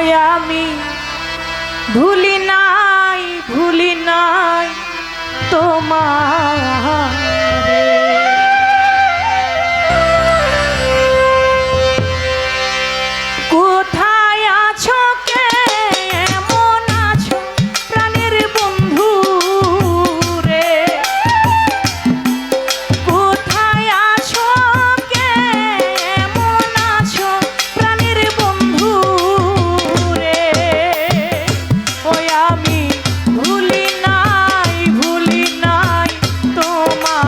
ওই আমি ভুলি নাই তোমারে। কোথায় আছো কে এমন আছো প্রাণের বন্ধু রে, কোথায় আছো কে এমন আছো প্রাণের বন্ধু রে। ওই আমি ভুলি নাই তোমারে।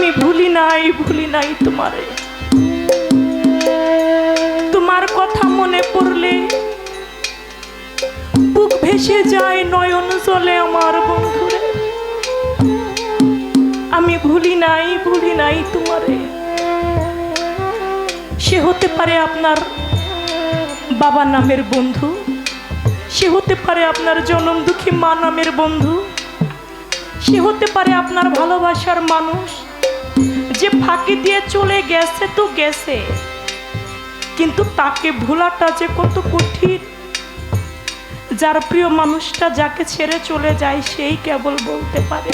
আমি ভুলি নাই তোমারে। তোমার কথা মনে পড়লে বুক ভেসে যায়, নয়ন জলে আমার বন্ধুরে। আমি ভুলি নাই তোমারে। সে হতে পারে আপনার বাবা নামের বন্ধু, সে হতে পারে আপনার জনম দুঃখী মা নামের বন্ধু, সে হতে পারে আপনার ভালোবাসার মানুষ, যে ফাঁকি দিয়ে চলে গেছে তো গেছে, কিন্তু তাকে ভোলাটা যে কত কঠিন। যার প্রিয় মানুষটা যাকে ছেড়ে চলে যায় সেই কেবল বলতে পারে।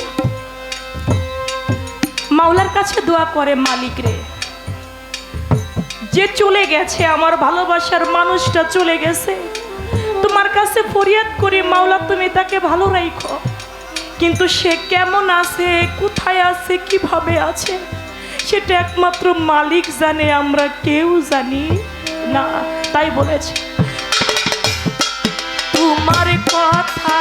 মাওলার কাছে দোয়া করে, মালিক রে, যে চলে গেছে আমার ভালোবাসার মানুষটা চলে গেছে, তোমার কাছে ফরিয়াদ করি মাওলা তুমি তাকে ভালো রাখো, কিন্তু সে কেমন আছে, কোথায় আছে, কিভাবে আছে সেটা একমাত্র মালিক জানে, আমরা কেউ জানি না। তাই বলেছে তোমার কথা